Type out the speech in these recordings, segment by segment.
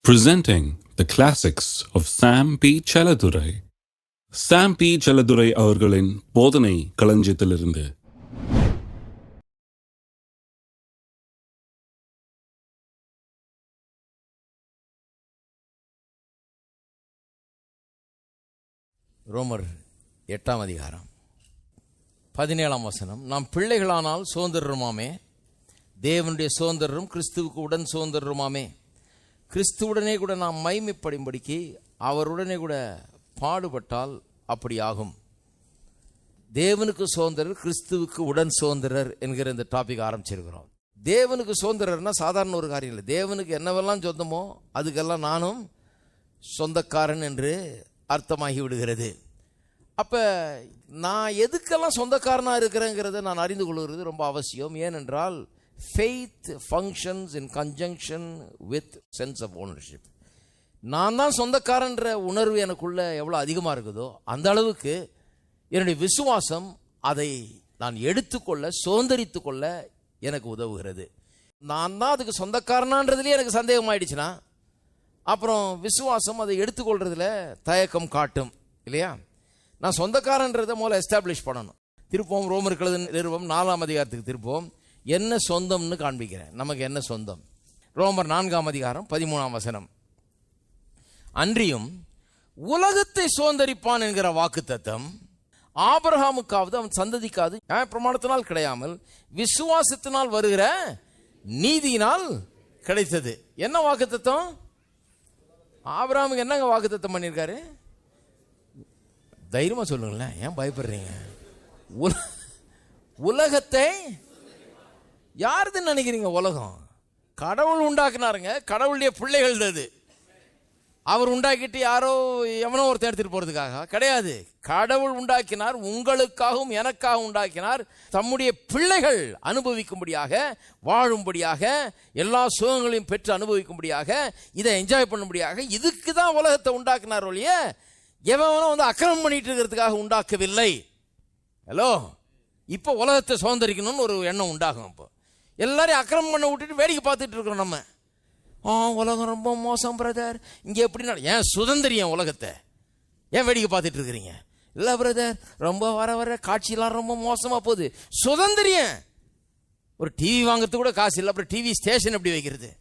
Presenting the classics of Sam P. Chaladurai. Sam P. Chaladurai அவர்களின் போதனை களஞ்சியத்திலிருந்து. ரோமர் 8ஆம் அதிகாரம் 17ஆம் வசனம். நாம் பிள்ளைகளானால் சுதந்திரருமாமே, தேவனுடைய சுதந்திரரும் கிறிஸ்துவுக்கு உடன் சுதந்திரருமாமே. கிறிஸ்துவுடனே கூட நாம் மைமைப்படும்படிக்கு அவருடனே கூட பாடுபட்டால் அப்படி ஆகும். தேவனுக்கு சுதந்திரர், கிறிஸ்துவுக்கு உடன் சுதந்திரர் என்கிற இந்த டாபிக் ஆரம்பிச்சிருக்கிறோம். தேவனுக்கு சுதந்திரர்னா சாதாரண ஒரு காரியம் இல்லை. தேவனுக்கு என்னவெல்லாம் சொந்தமோ அதுக்கெல்லாம் நானும் சொந்தக்காரன் என்று அர்த்தமாகி விடுகிறது. அப்போ நான் எதுக்கெல்லாம் சொந்தக்காரனாக இருக்கிறேங்கிறத நான் அறிந்து கொள்கிறது ரொம்ப அவசியம். ஏனென்றால் faith functions in conjunction with sense of ownership. நான் தான் சொந்தக்காரன்ற உணர்வு எனக்குள்ள எவ்வளோ அதிகமாக இருக்குதோ அந்த அளவுக்கு என்னுடைய விசுவாசம் அதை நான் எடுத்துக்கொள்ள சுதந்திரித்து கொள்ள எனக்கு உதவுகிறது. நான் தான் அதுக்கு சொந்தக்காரனான்றதுலேயே எனக்கு சந்தேகம் ஆயிடுச்சுன்னா அப்புறம் விசுவாசம் அதை எடுத்துக்கொள்றதுல தயக்கம் காட்டும் இல்லையா? நான் சொந்தக்காரன்றதை முதல்ல எஸ்டாப்ளிஷ் பண்ணணும். திருப்போம் ரோமர் நிறுவம் 4ஆம் அதிகாரத்துக்கு திருப்போம். என்ன சொந்தம்னு காண்பிக்கிறேன். நமக்கு என்ன சொந்தம்? ரோமர் 4ஆம் அதிகாரம் 13ஆம் வசனம். அன்றியும் உலகத்தை சுதந்தரிப்பான் என்கிற வாக்குத்தத்தம் ஆபிரகாமுக்காவது அவன் சந்ததிக்காவது பிரமாணத்தினால் கிடையாமல் விசுவாசத்தினால் வருகிற நீதியினால் கிடைத்தது. என்ன வாக்குத்தத்தம்? ஆபிரகாமுக்கு என்னங்க வாக்குத்தத்தம் பண்ணியிருக்காரு? தைரியமா சொல்லுங்களேன், ஏன் பயப்படுறீங்க? உலகத்தை யாருதுன்னு நினைக்கிறீங்க? உலகம் கடவுள் உண்டாக்குனாருங்க. கடவுளுடைய பிள்ளைகள் அது. அவர் உண்டாக்கிட்டு யாரோ எவனோ ஒருத்தர் எடுத்துட்டு போறதுக்காக கிடையாது. கடவுள் உண்டாக்கினார், உங்களுக்காகவும் எனக்காகவும் உண்டாக்கினார். தம்முடைய பிள்ளைகள் அனுபவிக்கும்படியாக, வாழும்படியாக, எல்லா சுகங்களையும் பெற்று அனுபவிக்கும்படியாக, இதை என்ஜாய் பண்ணும்படியாக, இதுக்கு தான் உலகத்தை உண்டாக்கினார் ஒழிய எவனோ வந்து அக்கிரமம் பண்ணிட்டு இருக்கிறதுக்காக உண்டாக்கவில்லை. ஹலோ, இப்போ உலகத்தை சுதந்திரிக்கணும்னு ஒரு எண்ணம் உண்டாகும். இப்போ எல்லாரையும் அக்கிரமம் பண்ண விட்டுட்டு வேடிக்கை பார்த்துட்டு இருக்கிறோம் நம்ம. உலகம் ரொம்ப மோசம் பிரதர், இங்கே எப்படின்னா ஏன் சுதந்திரியம் உலகத்தை ஏன் வேடிக்கை பார்த்துட்டு இருக்கிறீங்க? இல்லை பிரதர், ரொம்ப வர வர காட்சியெல்லாம் ரொம்ப மோசமாக போகுது. சுதந்திரியம். ஒரு டிவி வாங்கிறதுக்கு கூட காசு இல்லை, அப்புறம் டிவி ஸ்டேஷன் எப்படி வைக்கிறது?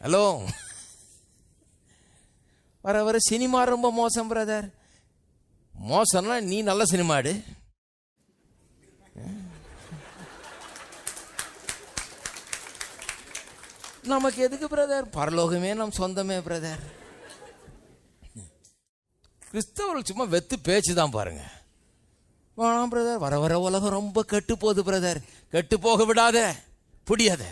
ஹலோ, வர வர சினிமா ரொம்ப மோசம் பிரதர். மோசம்னா நீ நல்ல சினிமா எடு. நமக்கு எதுக்கு பிரதர்? பரலோகமே நம் சொந்தமே பிரதர். கிறிஸ்தவர்கள் சும்மா வெத்து பேச்சு தான் பாருங்க. வேணாம் பிரதர், வர வர உலகம் ரொம்ப கெட்டு போகுது பிரதர். கெட்டு போக விடாத, புடியாத,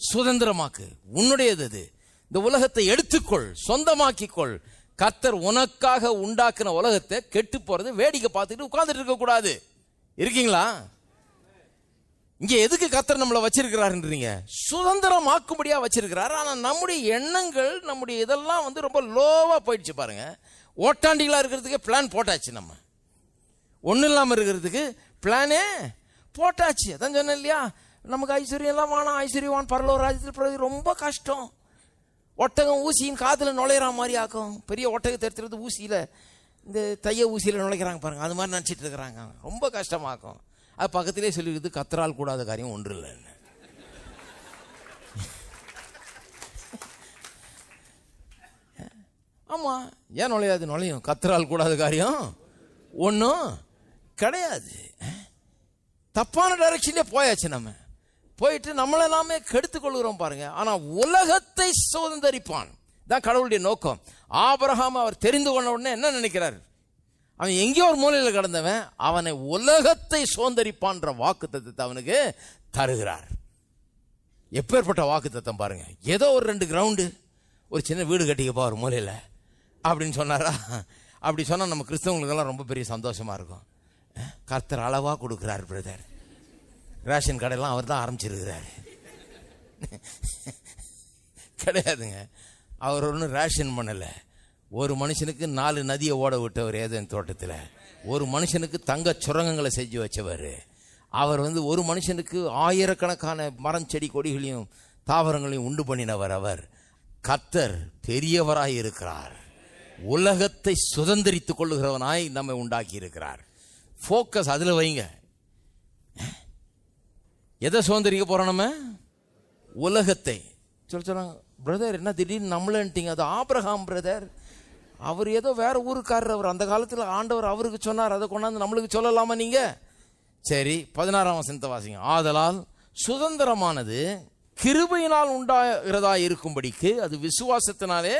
சுதந்திரமாக்கு, உன்னுடையது அது. இந்த உலகத்தை எடுத்துக்கொள், சொந்தமாக்கிக்கொள். கர்த்தர் உனக்காக உண்டாக்குன உலகத்தை கெட்டு போறது வேடிக்கை பார்த்துட்டு உட்கார்ந்துட்டு இருக்க கூடாது. இருக்கீங்களா? இங்க எதுக்கு கர்த்தர் நம்மளை வச்சிருக்கிறாருன்றீங்க? சுதந்திரமாக்கும்படியா வச்சிருக்கிறார். ஆனா நம்முடைய எண்ணங்கள், நம்முடைய இதெல்லாம் வந்து ரொம்ப லோவா போயிடுச்சு பாருங்க. ஓட்டாண்டிகளா இருக்கிறதுக்கு பிளான் போட்டாச்சு. நம்ம ஒன்றும் இல்லாமல் இருக்கிறதுக்கு பிளானே போட்டாச்சு. அதான் சொன்னேன் இல்லையா, நமக்கு ஐஸ்வர்யம் எல்லாம் வேணாம், ஐஸ்வர்யவான் பரலோக ராஜ்யத்தில் ரொம்ப கஷ்டம். ஒட்டகம் ஊசியின் காதில் நுழையிற மாதிரி ஆக்கும். பெரிய ஒட்டகத்தை எடுத்துறது ஊசியில், இந்த தைய ஊசியில் நுழைக்கிறாங்க பாருங்க, அது மாதிரி நினச்சிட்டு இருக்கிறாங்க. ரொம்ப கஷ்டமாக்கும். அது பக்கத்திலே சொல்லிடுது, கத்தரால் கூடாத காரியம் ஒன்று இல்லைன்னு. ஆமா, ஏன் நுழையாது? நுழையும். கத்தரால் கூடாத காரியம் ஒன்றும் கிடையாது. தப்பான டைரக்ஷன்லேயே போயாச்சு. நம்ம போயிட்டு நம்மளெல்லாமே கெடுத்து கொள்கிறோம் பாருங்க. ஆனா உலகத்தை சுதந்திரிப்பான் தான் கடவுளுடைய நோக்கம். ஆபிரகாம் அவர் தெரிந்து கொண்ட உடனே என்ன நினைக்கிறார்? அவன் எங்கேயோ ஒரு மூலையில் கிடந்தவன், அவனை உலகத்தை சுதந்திரிப்பான்ற வாக்குத்தத்தத்தை அவனுக்கு தருகிறார். எப்பேற்பட்ட வாக்குத்தத்தம் பாருங்க. ஏதோ ஒரு 2 கிரவுண்டு, ஒரு சின்ன வீடு கட்டிக்கப்பா ஒரு மூலையில் அப்படின்னு சொன்னாரா? அப்படி சொன்னால் நம்ம கிறிஸ்தவங்களுக்கெல்லாம் ரொம்ப பெரிய சந்தோஷமா இருக்கும். கர்த்தர் அளவா கொடுக்கிறார் பிரதர். ரேஷன் கடையெல்லாம் அவர் தான் ஆரம்பிச்சிருக்கிறாரு. கிடையாதுங்க, அவர் ஒன்றும் ரேஷன் பண்ணலை. ஒரு மனுஷனுக்கு 4 நதியை ஓட விட்டவர் ஏதேன் தோட்டத்தில். ஒரு மனுஷனுக்கு தங்க சுரங்கங்களை செஞ்சு வச்சவர். அவர் ஒரு மனுஷனுக்கு ஆயிரக்கணக்கான மரம் செடி கொடிகளையும் தாவரங்களையும் உண்டு பண்ணினவர். அவர் கர்த்தர் பெரியவராய் இருக்கிறார். உலகத்தை சுதந்திரித்துக் கொள்ளுகிறவனாய் நம்மை உண்டாக்கி இருக்கிறார். போக்கஸ் அதுல வைங்க. எதை சுதந்திரிக்க போறோம்? நம்ம உலகத்தை. சொல்றாங்க, பிரதர் என்ன திடீர்னு நம்மளன்ட்டீங்க? அது ஆபிரகாம் பிரதர், அவர் ஏதோ வேற ஊருக்காரர். அவர் அந்த காலத்தில் ஆண்டவர் அவருக்கு சொன்னார், அதை கொண்டாந்து நம்மளுக்கு சொல்லலாமா நீங்க? சரி, 16ஆம் வசனத்தை வாசிங்க. ஆதலால் சுதந்திரமானது கிருபையினால் உண்டாகிறதா இருக்கும்படிக்கு அது விசுவாசத்தினாலே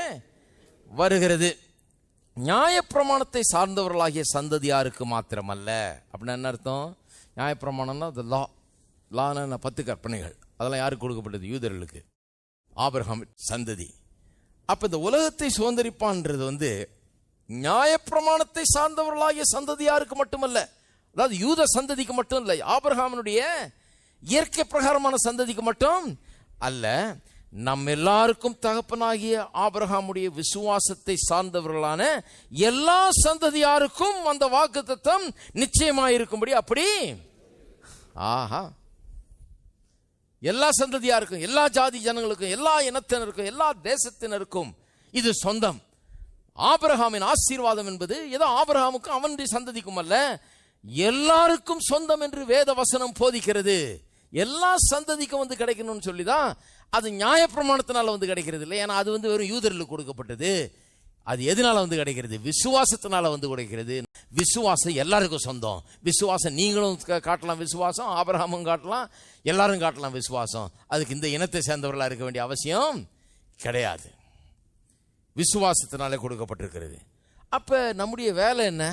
வருகிறது. நியாயப்பிரமாணத்தை சார்ந்தவர்களாகிய சந்ததியாருக்கு மாத்திரமல்ல. அப்படின்னா என்ன அர்த்தம்? நியாயப்பிரமாணம்னா அது லான 10 கற்பனைகள். அதெல்லாம் யாருக்கு கொடுக்கப்பட்டது? யூதர்களுக்கு, ஆபிரகாம் சந்ததி. அப்ப இந்த உலகத்தை சுதந்திரிப்பான்றது நியாயப்பிரமாணத்தை சார்ந்தவர்களாகிய சந்ததியாருக்கு மட்டுமல்ல, அதாவது யூத சந்ததிக்கு மட்டும் இல்லை, ஆபிரகாமினுடைய இயற்கை பிரகாரமான சந்ததிக்கு மட்டும் அல்ல, நம் எல்லாருக்கும் தகப்பனாகிய ஆபிரகாமுடைய விசுவாசத்தை சார்ந்தவர்களான எல்லா சந்ததியாருக்கும் அந்த வாக்குத்தத்தம் நிச்சயமாயிருக்கும்படி. அப்படி ஆஹா, எல்லா சந்ததியாருக்கும், எல்லா ஜாதி ஜனங்களுக்கும், எல்லா இனத்தினருக்கும், எல்லா தேசத்தினருக்கும் இது சொந்தம். ஆபிரகாமின் ஆசீர்வாதம் என்பது ஏதோ ஆபிரகாமுக்கும் அவனுடைய சந்ததிக்கும் அல்ல, எல்லாருக்கும் சொந்தம் என்று வேத வசனம் போதிக்கிறது. எல்லா சந்ததிக்கும் கிடைக்கணும்னு சொல்லிதான் அது நியாயப்பிரமாணத்தினால கிடைக்கிறது இல்லை. ஏன்னா அது வெறும் யூதர்களுக்கு கொடுக்கப்பட்டது. அது எதனால கிடைக்கிறது? விசுவாசத்தினால கிடைக்கிறது. விசுவாசம் எல்லாருக்கும் சொந்தம். விசுவாசம் நீங்களும் காட்டலாம், விசுவாசம் ஆபிரகாமும் காட்டலாம், எல்லாரும் காட்டலாம் விசுவாசம். அதுக்கு இந்த இனத்தை சேர்ந்தவர்களா இருக்க வேண்டிய அவசியம் கிடையாது. விசுவாசத்தினாலே கொடுக்கப்பட்டிருக்கிறது. அப்ப நம்முடைய வேலை என்ன?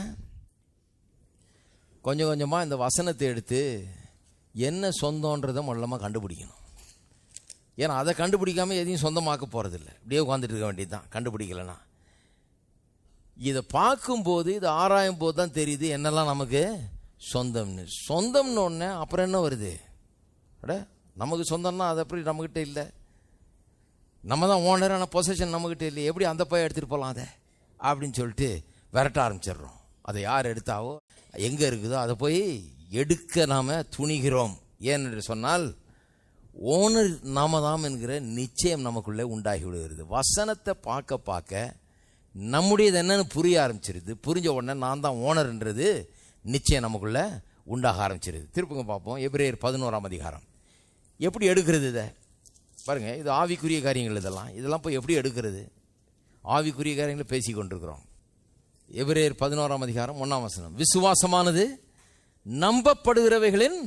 கொஞ்சம் கொஞ்சமா இந்த வசனத்தை எடுத்து என்ன சொந்தம்ன்றதை முதல்லமா கண்டுபிடிக்கணும். ஏன்னா அதை கண்டுபிடிக்காம எதையும் சொந்தமாக்க போறதில்லை. இப்படியே உட்காந்துட்டு இருக்க வேண்டியதுதான். கண்டுபிடிக்கலன்னா இதை பார்க்கும்போது, இதை ஆராயும் போது தான் தெரியுது என்னெல்லாம் நமக்கு சொந்தம்னு. சொந்தம்னு ஒன்று அப்புறம் என்ன வருது? அட, நமக்கு சொந்தம்னா அது அப்படி நம்மகிட்ட இல்லை. நம்ம தான் ஓனர், ஆனால் பொசஷன் நம்மகிட்ட இல்லை. எப்படி அந்த பையன் எடுத்துகிட்டு போகலாம் அதை அப்படின்னு சொல்லிட்டு விரட்ட ஆரம்பிச்சிடுறோம். அதை யார் எடுத்தாவோ, எங்கே இருக்குதோ அதை போய் எடுக்க நாம் துணிகிறோம். ஏன்னு சொன்னால் ஓனர் நாம தான் என்கிற நிச்சயம் நமக்குள்ளே உண்டாகி விடுகிறது. வசனத்தை பார்க்க பார்க்க நம்முடையது என்னன்னு புரிய ஆரம்பிச்சிருது. புரிஞ்ச உடனே நான் தான் ஓனர்ன்றது நிச்சயம் நமக்குள்ள உண்டாக ஆரம்பிச்சிருது. திருப்புங்க பார்ப்போம். எபிரேயர் 11ஆம் அதிகாரம். எப்படி எடுக்கிறது இதை பாருங்க. இது ஆவிக்குரிய காரியங்கள். இதெல்லாம் போய் எப்படி எடுக்கிறது? ஆவிக்குரிய காரியங்களை பேசி கொண்டிருக்கிறோம். எபிரேயர் 11ஆம் அதிகாரம் 1ஆம் வசனம். விசுவாசமானது நம்பப்படுகிறவைகளின்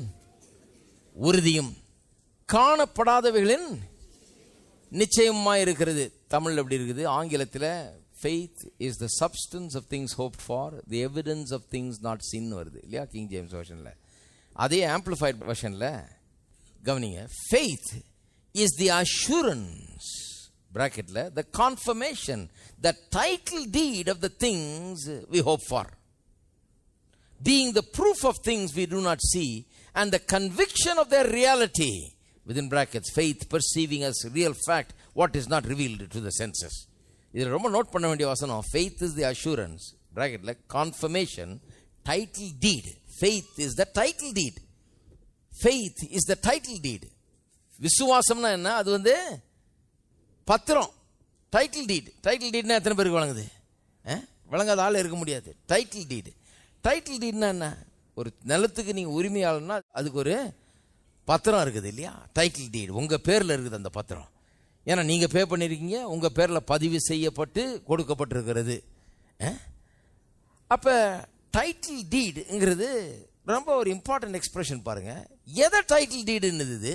உறுதியும் காணப்படாதவைகளின் நிச்சயமா இருக்கிறது. தமிழ் எப்படி இருக்குது? ஆங்கிலத்தில் faith is the substance of things hoped for, the evidence of things not seen வருது இல்லையா? கிங் ஜேம்ஸ் வெர்ஷன்ல. அதே ஆம்பிளிஃபைட் வெர்ஷன்ல கவனிங்க. faith is the assurance, bracketல, the confirmation, the title deed of the things we hope for, being the proof of things we do not see and the conviction of their reality, within brackets, faith perceiving as real fact what is not revealed to the senses. இதில் ரொம்ப note பண்ண வேண்டிய வசனம். faith is the assurance, bracketல, confirmation, title deed. faith is the title deed. faith is the title deed. விசுவாசம்னா என்ன? அது பத்திரம், title டீட். Title டீட்னா எத்தனை பேருக்கு வழங்குது? வழங்காத ஆள் இருக்க முடியாது. டைட்டில் டீட். டைட்டில் டீட்னா என்ன? ஒரு நிலத்துக்கு நீங்கள் உரிமையாளர்னா அதுக்கு ஒரு பத்திரம் இருக்குது இல்லையா? டைட்டில் டீட் உங்கள் பேரில் இருக்குது அந்த பத்திரம். ஏன்னா நீங்கள் பே பண்ணியிருக்கீங்க, உங்கள் பேரில் பதிவு செய்யப்பட்டு கொடுக்கப்பட்டிருக்கிறது. அப்போ டைட்டில் டீடுங்கிறது ரொம்ப ஒரு இம்பார்ட்டன்ட் எக்ஸ்பிரஷன். பாருங்க, எதை டைட்டில் டீடுன்னுது? இது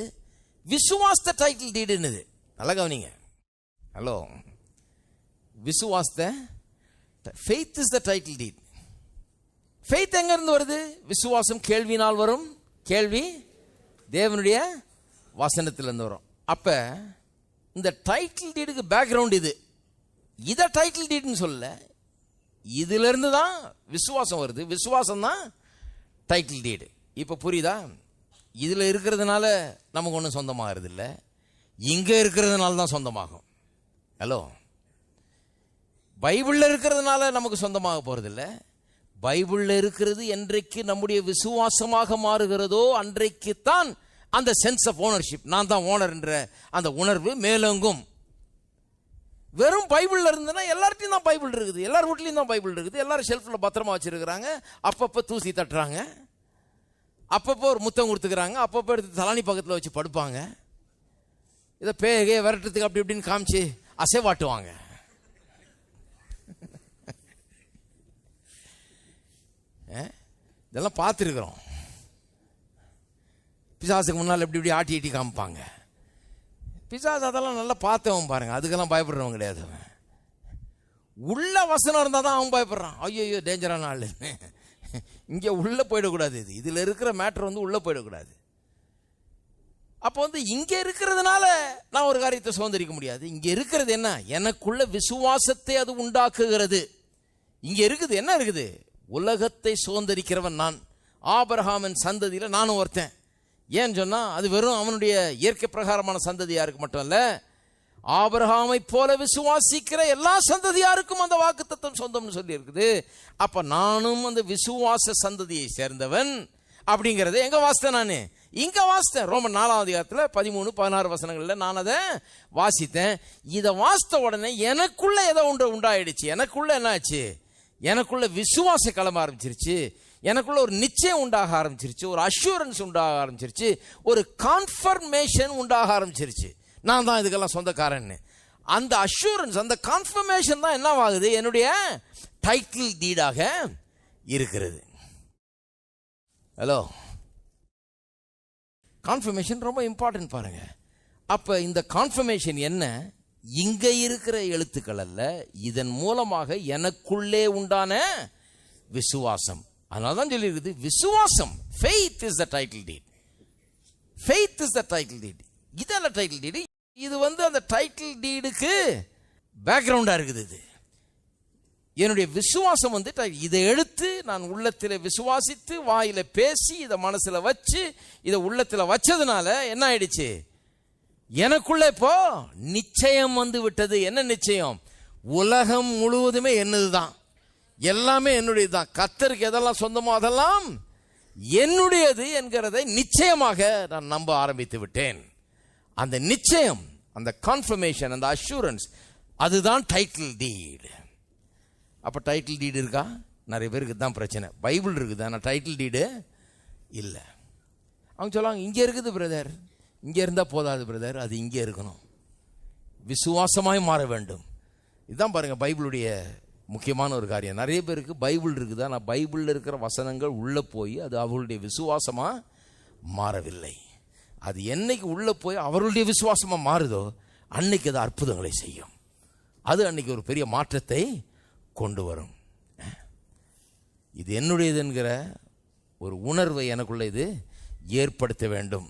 விசுவாசத்தை டைட்டில் டீடுன்னுது. நல்லா கவனிங்க. ஹலோ, விசுவாசத்தை, faith is the title deed. Faith எங்க இருந்து வருது? விசுவாசம் கேள்வினால் வரும், கேள்வி தேவனுடைய வசனத்திலிருந்து வரும். அப்ப இந்த டைட்டில் டீடுக்கு பேக்ரவுண்ட் இது. இதை டைட்டில் டீட்னு சொல்ல, இதுல இருந்து தான் விசுவாசம் வருது. விசுவாசம் தான் டைட்டில் டீடு. இப்ப புரியுதா? இதுல இருக்கிறதுனால நமக்கு ஒன்றும் சொந்தமாகிறது இல்லை, இங்க இருக்கிறதுனால தான் சொந்தமாகும். ஹலோ, பைபிள்ல இருக்கிறதுனால நமக்கு சொந்தமாக போறது இல்லை. பைபிள்ல இருக்கிறது என்றைக்கு நம்முடைய விசுவாசமாக மாறுகிறதோ அன்றைக்கு தான் அந்த சென்ஸ் ஆஃப் ஓனர்ஷிப், நான் தான் ஓனர் என்ற அந்த உணர்வு மேலோங்கும். வெறும் பைபிளில் இருந்ததுன்னா எல்லார்ட்டையும் தான் பைபிள் இருக்குது, எல்லார் வீட்லேயும் தான் பைபிள் இருக்குது, எல்லாரும் ஷெல்ஃபில் பத்திரமா வச்சுருக்கிறாங்க. அப்பப்போ தூசி தட்டுறாங்க, அப்பப்போ ஒரு முத்தம் கொடுத்துக்கிறாங்க, அப்பப்போ எடுத்து தலானி பக்கத்தில் வச்சு படுப்பாங்க. இதை பேகே விரட்டுறதுக்கு அப்படி இப்படின்னு காமிச்சு அசைவாட்டுவாங்க. இதெல்லாம் பார்த்துருக்குறோம். பிசாசுக்கு முன்னால் எப்படி இப்படி ஆட்டி ஆட்டி காமிப்பாங்க. பிசாசு அதெல்லாம் நல்லா பார்த்தவன் பாருங்க, அதுக்கெல்லாம் பயப்படுறவன் கிடையாது. அவன் உள்ள வசனம் இருந்தால் தான் அவன் பயப்படுறான். ஐயோ டேஞ்சரான ஆள், இங்கே உள்ளே போயிடக்கூடாது, இதில் இருக்கிற மேட்ரு உள்ளே போயிடக்கூடாது. அப்போ இங்கே இருக்கிறதுனால நான் ஒரு காரியத்தை சுதந்திரிக்க முடியாது. இங்கே இருக்கிறது என்ன? எனக்குள்ள விசுவாசத்தை அது உண்டாக்குகிறது. இங்கே இருக்குது என்ன இருக்குது? உலகத்தை சுதந்திரிக்கிறவன் நான், ஆபிரகாமின் சந்ததியில் நானும் ஒருத்தன். ஏன்னு சொன்னால் அது வெறும் அவனுடைய இயற்கை பிரகாரமான சந்ததியாருக்கு மட்டும் இல்லை, ஆபிரகாமை போல விசுவாசிக்கிற எல்லா சந்ததியாருக்கும் அந்த வாக்குத்தத்தம் சொந்தம்னு சொல்லி இருக்குது. அப்போ நானும் அந்த விசுவாச சந்ததியை சேர்ந்தவன் அப்படிங்கிறத எங்க வாசித்தேன்? நான் இங்க வாசித்தேன். ரோமன் 4ஆம் அதிகாரத்தில் 13-16 வசனங்களில் நான் அதை வாசித்தேன். இதை வாசித்த உடனே எனக்குள்ள ஏதோ உண்டாயிடுச்சு. எனக்குள்ள என்ன ஆச்சு? எனக்குள்ள விசுவாசம் கிளம்ப ஆரம்பிச்சிருச்சு, எனக்குள்ள ஒரு நிச்சயம் உண்டாக ஆரம்பிச்சிருச்சு, ஒரு அஷூரன்ஸ் உண்டாக ஆரம்பிச்சிருச்சு, ஒரு கான்ஃபர்மேஷன் உண்டாக ஆரம்பிச்சிருச்சு. நான் தான் இதுக்கெல்லாம் சொந்தக்காரன். அந்த அஷூரன்ஸ், அந்த கான்ஃபர்மேஷன் தான் என்னவாகுது? என்னுடைய டைட்டில் டீடாக இருக்கிறது. ஹலோ, கான்ஃபர்மேஷன் ரொம்ப இம்பார்ட்டன்ட் பாருங்க. அப்ப இந்த கான்ஃபர்மேஷன் என்ன? இங்க இருக்கிற எழுத்துக்கள் அல்ல, இதன் மூலமாக எனக்குள்ளே உண்டான விசுவாசம். அதனால்தான் சொல்லி இருக்குது விசுவாசம். faith is the title deed. faith is the title deed. இதெல்லாம் டைட்டில் டீடு. இது அந்த டைட்டில் டீடுக்கு பேக்ரவுண்டா இருக்குது. இது என்னுடைய விசுவாசம் இதை எடுத்து நான் உள்ளத்தில் விசுவாசித்து வாயில பேசி இதை மனசுல வச்சு இதை உள்ளத்துல வச்சதுனால என்ன ஆயிடுச்சு? எனக்குள்ள இப்போ நிச்சயம் விட்டது. என்ன நிச்சயம்? உலகம் முழுவதுமே என்னதுதான், எல்லாமே என்னுடையதுதான். கர்த்தருக்கு எதெல்லாம் சொந்தமோ அதெல்லாம் என்னுடையது என்கிறதை நிச்சயமாக நான் நம்ப ஆரம்பித்து விட்டேன். அந்த நிச்சயம், அந்த கான்ஃபர்மேஷன், அந்த அஷூரன்ஸ், அதுதான் டைட்டில் டீடு. அப்போ டைட்டில் டீடு இருக்கா? நிறைய பேருக்கு தான் பிரச்சனை. பைபிள் இருக்குது, ஆனால் டைட்டில் டீடு இல்லை. அவங்க சொல்லுவாங்க இங்கே இருக்குது பிரதர், இங்கே இருந்தால் போதாது பிரதர், அது இங்கே இருக்கணும், விசுவாசமாய் மாற வேண்டும். இதுதான் பாருங்க பைபிளுடைய முக்கியமான ஒரு காரியம். நிறைய பேருக்கு பைபிள் இருக்குது, ஆனால் பைபிளில் இருக்கிற வசனங்கள் உள்ளே போய் அது அவர்களுடைய விசுவாசமாக மாறவில்லை. அது என்னைக்கு உள்ளே போய் அவர்களுடைய விசுவாசமாக மாறுதோ அன்னைக்கு அது அற்புதங்களை செய்யும். அது அன்னைக்கு ஒரு பெரிய மாற்றத்தை கொண்டு வரும். இது என்னுடையது என்கிற ஒரு உணர்வை எனக்குள்ள இது ஏற்படுத்த வேண்டும்.